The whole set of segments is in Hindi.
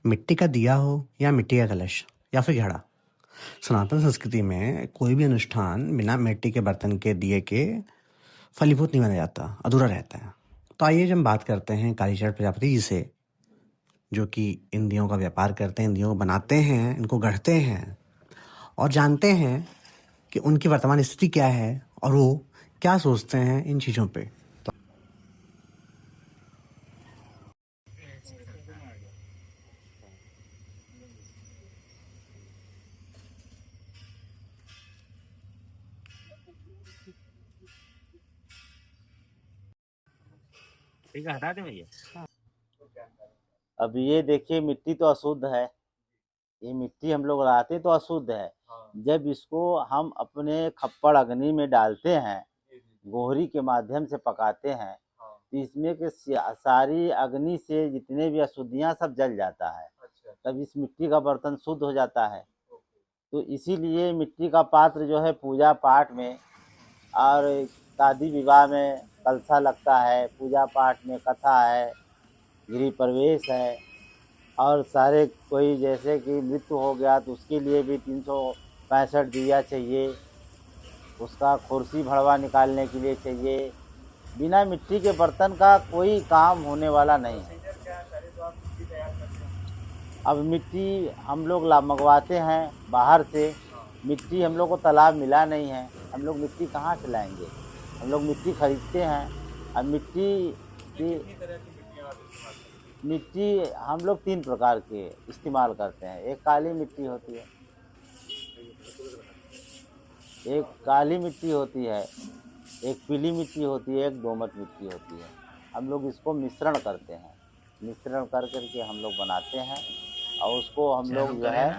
मिट्टी का दिया हो या मिट्टी का कलश या फिर घड़ा, सनातन संस्कृति में कोई भी अनुष्ठान बिना मिट्टी के बर्तन के दिए के फलीभूत नहीं माना जाता, अधूरा रहता है। तो आइए हम बात करते हैं कालीचरण प्रजापति जी से, जो कि इन दियों का व्यापार करते हैं, इन दियों को बनाते हैं, इनको गढ़ते हैं और जानते हैं कि उनकी वर्तमान स्थिति क्या है और वो क्या सोचते हैं इन चीज़ों पे। ठीक है, हटा दे भैया। अब ये देखिए, मिट्टी तो अशुद्ध है। ये मिट्टी हम लोग लाते तो अशुद्ध है। जब इसको हम अपने खप्पड़ अग्नि में डालते हैं, गोहरी के माध्यम से पकाते हैं, तो इसमें के सारी अग्नि से जितने भी अशुद्धियाँ सब जल जाता है। तब इस मिट्टी का बर्तन शुद्ध हो जाता है। तो इसीलिए मिट्टी का पात्र जो है पूजा पाठ में और शादी विवाह में कलशा लगता है, पूजा पाठ में कथा है, गृह प्रवेश है, और सारे कोई जैसे कि मृत्यु हो गया तो उसके लिए भी 365 दिया चाहिए, उसका कुर्सी भड़वा निकालने के लिए चाहिए। बिना मिट्टी के बर्तन का कोई काम होने वाला नहीं है। अब मिट्टी हम लोग मंगवाते हैं बाहर से। मिट्टी हम लोग को तालाब मिला नहीं है, हम लोग मिट्टी कहाँ से लाएंगे? हम लोग मिट्टी खरीदते हैं। अब मिट्टी हम लोग 3 प्रकार के इस्तेमाल करते हैं। एक काली मिट्टी होती है, एक काली मिट्टी होती है, एक पीली मिट्टी होती है, एक दोमट मिट्टी होती है। हम लोग इसको मिश्रण करते हैं, मिश्रण कर करके हम लोग बनाते हैं और उसको हम लोग जो है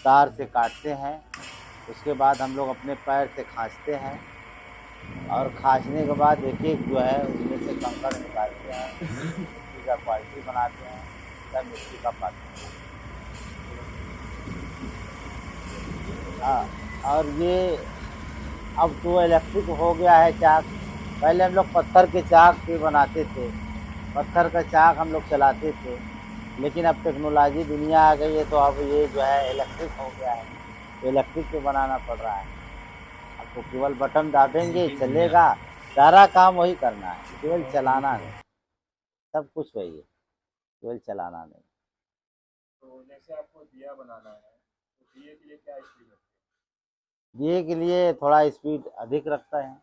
तार से काटते हैं। उसके बाद हम लोग अपने पैर से खींचते हैं और खींचने के बाद एक एक जो है उसमें से कंकड़ निकालते हैं, मिट्टी का क्वालिटी बनाते हैं, तब मिट्टी का पात्र। हाँ, और ये अब तो इलेक्ट्रिक हो गया है चाक। पहले हम लोग पत्थर के चाक पे बनाते थे, पत्थर का चाक हम लोग चलाते थे, लेकिन अब टेक्नोलॉजी दुनिया आ गई है तो अब ये जो है इलेक्ट्रिक हो गया है, तो इलेक्ट्रिक पे बनाना पड़ रहा है। अब तो केवल बटन दाबेंगे चलेगा, सारा काम वही करना है, केवल चलाना नहीं, सब कुछ वही है, केवल चलाना नहीं। तो जैसे आपको दिया बनाना है तो दिए के लिए क्या स्पीड रखते हैं? दिए के लिए थोड़ा स्पीड अधिक रखता है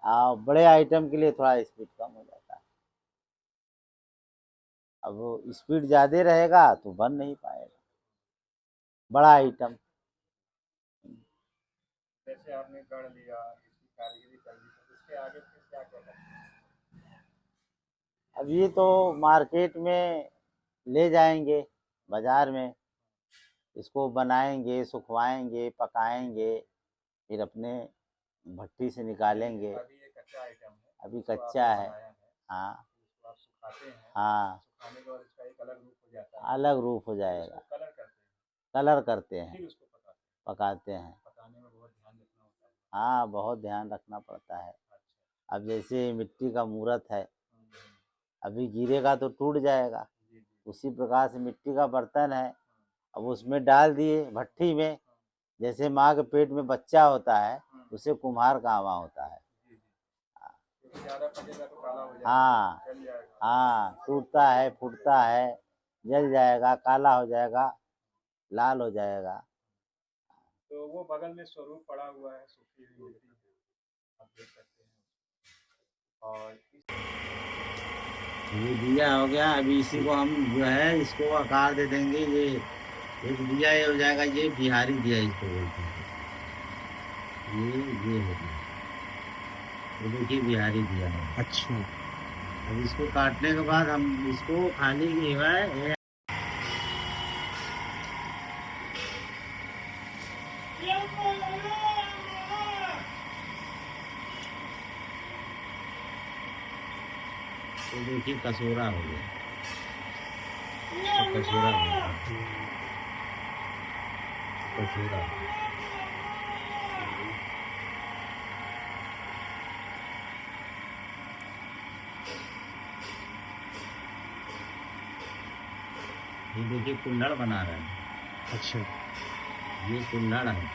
और बड़े आइटम के लिए थोड़ा स्पीड कम हो जाता है। अब स्पीड ज़्यादा रहेगा तो बन नहीं पाएगा बड़ा आइटम। जैसे आपने गढ़ लिया, इसकी कारीगरी कर ली, तो इसके आगे फिर क्या क्या करना है? अब ये तो मार्केट में ले जाएंगे, बाज़ार में इसको बनाएंगे, सुखवाएंगे, पकाएंगे, फिर अपने भट्टी से निकालेंगे। अभी ये कच्चा आइटम है, अभी इसको कच्चा आपने है। बनाया है, हाँ इसको आप सुखाते हैं, हाँ, सुखाने के बाद इसका एक अलग रूप हो जाता है, अलग रूप हो फिर जाएगा। उसको कलर करते हैं, कलर करते हैं, फिर उसको पकाते हैं। पकाते हैं। पकाने में बहुत ध्यान रखना होता है। हाँ, बहुत ध्यान रखना पड़ता है। अच्छा। अब जैसे मिट्टी का मूर्त है, हम्म, अभी गिरेगा तो टूट जाएगा, जी जी। उसी प्रकार से मिट्टी का बर्तन है। अब उसमें डाल दिए भट्टी में, जैसे माँ के पेट में बच्चा होता है उसे कुम्हार कामा होता है। जी जी। क्योंकि ज़्यादा पकेगा तो काला हो जाएगा, हाँ जल जाएगा। हाँ, टूटता है, फूटता है, जल जाएगा, काला हो जाएगा, लाल हो जाएगा। तो वो बगल में स्वरूप पड़ा हुआ है, सूखी हुई मिट्टी, आप देख सकते हैं। और ये दिया हो गया। अभी इसी को हम जो है इसको आकार दे देंगे। ये एक दिया ये हो जाएगा, ये बिहारी दिया इसको बोलते हैं। ये हो गया, ये देखिए बिहारी दिया है। अच्छा, अब इसको काटने के बाद हम इसको खाली जो है तो देखिए कसूरा हो गया, तो कसूरा हो गया, कसूरा। ये देखिए कुल्हड़ बना रहे हैं, अच्छा, ये कुल्हड़ है,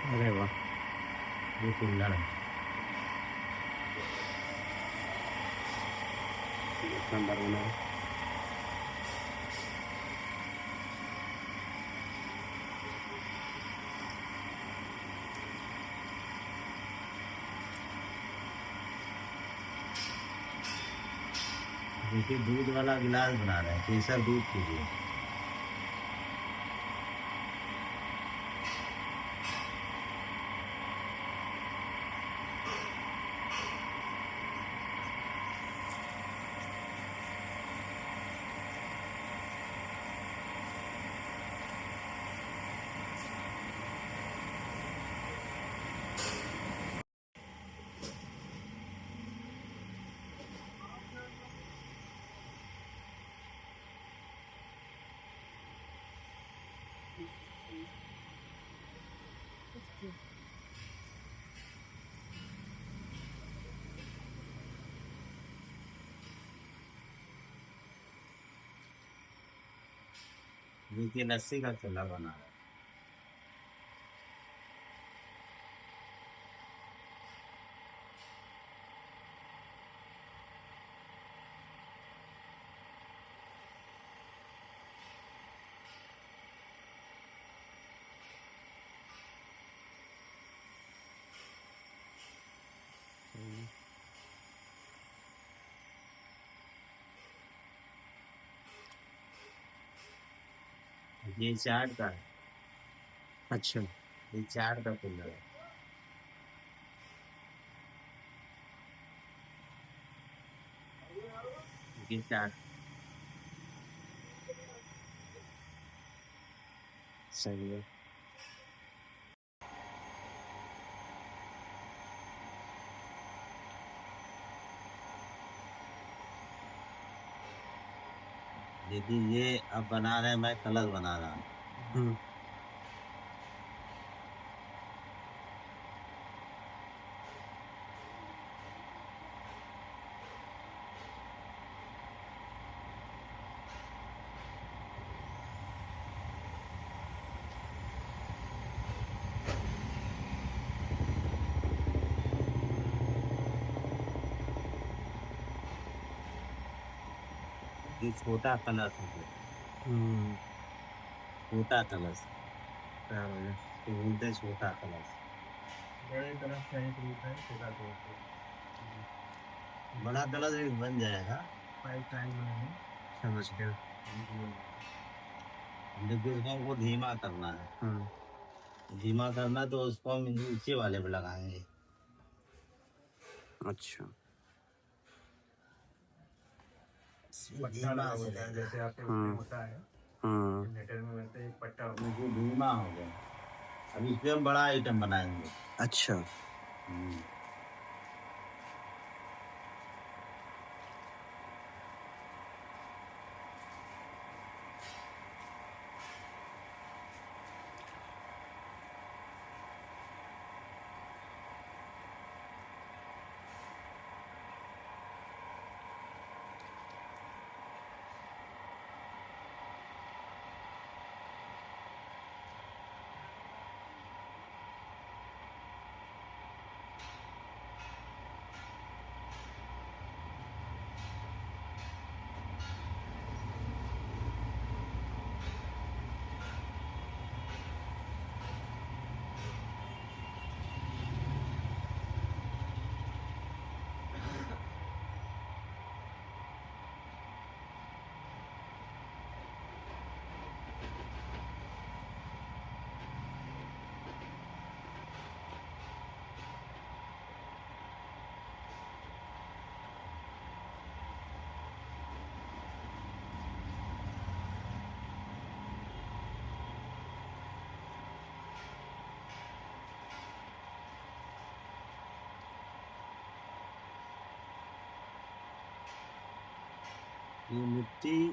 अरे वाह, ये कुल्हड़ है। शानदार बना है। देखिए दूध वाला गिलास बना रहे हैं, केसर दूध के लिए। देखिए लस्सी का चूल्हा बना रहे हैं। ये चाट का है, अच्छा, ये चाट का कुल्हड़ है। ये चाट सही है। देखिए ये अब बना रहे हैं, मैं कलश बना रहा हूँ। हम्म, ये छोटा कलश हो गया, हम्म, छोटा कलश, तैयार हो गया। तो बोलते हैं छोटा कलश। बड़े तरफ का एक रूप है, छोटा तरफ का बड़ा कलश एक बन जाएगा, पाइप टाइम में समझ गया। लेकिन उसको हमको धीमा करना है। धीमा करना तो उसको हम नीचे वाले पे लगाएंगे। अच्छा, पट्टा लगा होता है, जैसे आपके उसमें होता है जनरेटर में, वैसे एक पट्टा होता है। ये धीमा हो गया। अब इस पे हम बड़ा आइटम बनाएंगे। अच्छा, ये मिट्टी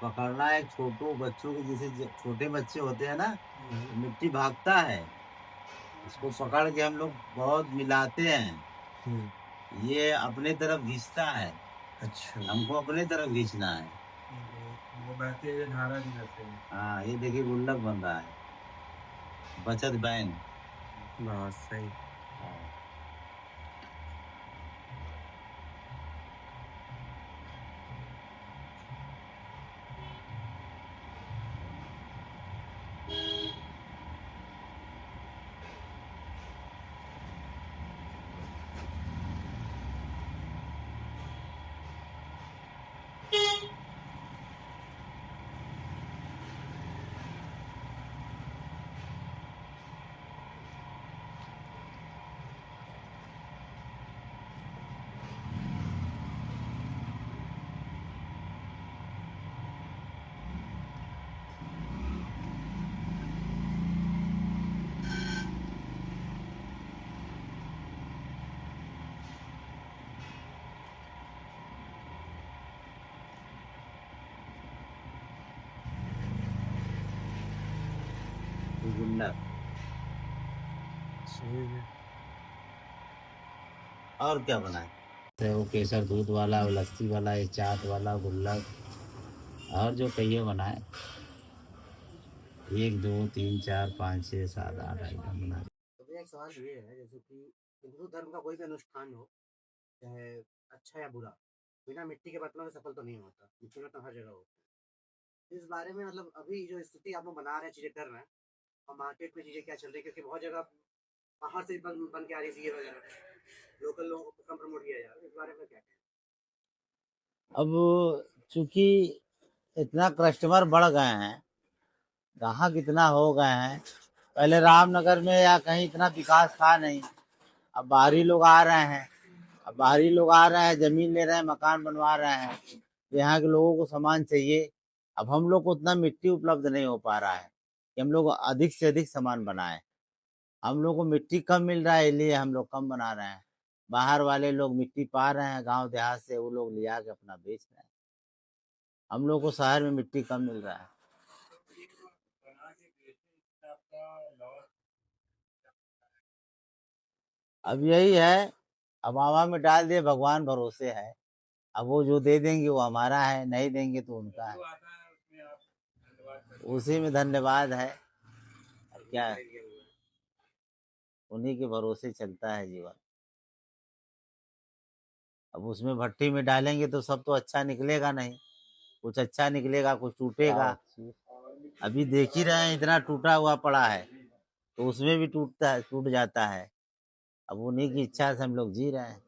पकड़ना है छोटो बच्चों के, जैसे छोटे बच्चे होते हैं ना, तो मिट्टी भागता है, इसको पकड़ के हम लोग बहुत मिलाते हैं, ये अपने तरफ घिसता है, अच्छा हमको अपने तरफ खींचना है। वो बहते हुए धारा भी रहते हैं। हाँ, ये देखिए गुल्लक बन रहा है, बचत बैंक। बहुत सही। ये गुल्लक और क्या बनाए? वो केसर दूध वाला, वो लस्सी वाला, ये चाट वाला, गुल्लक और जो कहिए बनाए। 1 2 3 4 5 6 7 8 आइटम बना। तो भैया एक सवाल ये है, जैसे कि हिंदू धर्म का कोई भी अनुष्ठान हो, चाहे अच्छा या बुरा, बिना मिट्टी के बर्तनों में सफल तो नहीं होता। मिट्टी के बर्तन हर जगह होते हैं। इस बारे में मतलब अभी जो स्थिति आप लोग बना रहे हैं, चीज़ें कर रहे हैं, और मार्केट में चीज़ें क्या चल रही है, क्योंकि बहुत जगह बाहर से बन के आ रही है चीज़ें वगैरह, लोकल लोगों को कम प्रमोट किया जा रहा है। इस बारे में क्या कहना है? अब चूंकि इतना कस्टमर बढ़ गए हैं, ग्राहक इतना हो गए हैं, पहले रामनगर में या कहीं इतना विकास था नहीं। अब बाहरी लोग आ रहे हैं, अब बाहरी लोग आ रहे हैं, जमीन ले रहे हैं, मकान बनवा रहे हैं, तो यहाँ के लोगों को सामान चाहिए। अब हम लोग को उतना मिट्टी उपलब्ध नहीं हो पा रहा है कि हम लोग अधिक से अधिक सामान बनाएं। हम लोग को मिट्टी कम मिल रहा है, इसलिए हम लोग कम बना रहे हैं। बाहर वाले लोग मिट्टी पा रहे हैं गांव देहात से, वो लोग लिया के अपना बेच रहे हैं। हम लोग को शहर में मिट्टी कम मिल रहा है। बना के बेचने से आपका लॉस। अब यही है, अब हवा में डाल दिए, भगवान भरोसे है। अब वो जो दे देंगे वो हमारा है, नहीं देंगे तो उनका है। जो आता है उसमें आप धन्यवाद करते उसी में धन्यवाद है। अब क्या है, उन्हीं के भरोसे चलता है जीवन। अब उसमें भट्टी में डालेंगे तो सब तो अच्छा निकलेगा नहीं, कुछ अच्छा निकलेगा, कुछ टूटेगा। अभी देख ही रहे हैं, इतना टूटा हुआ पड़ा है, तो उसमें भी टूटता है, टूट जाता है। अब उन्हीं की इच्छा से हम लोग जी रहे हैं।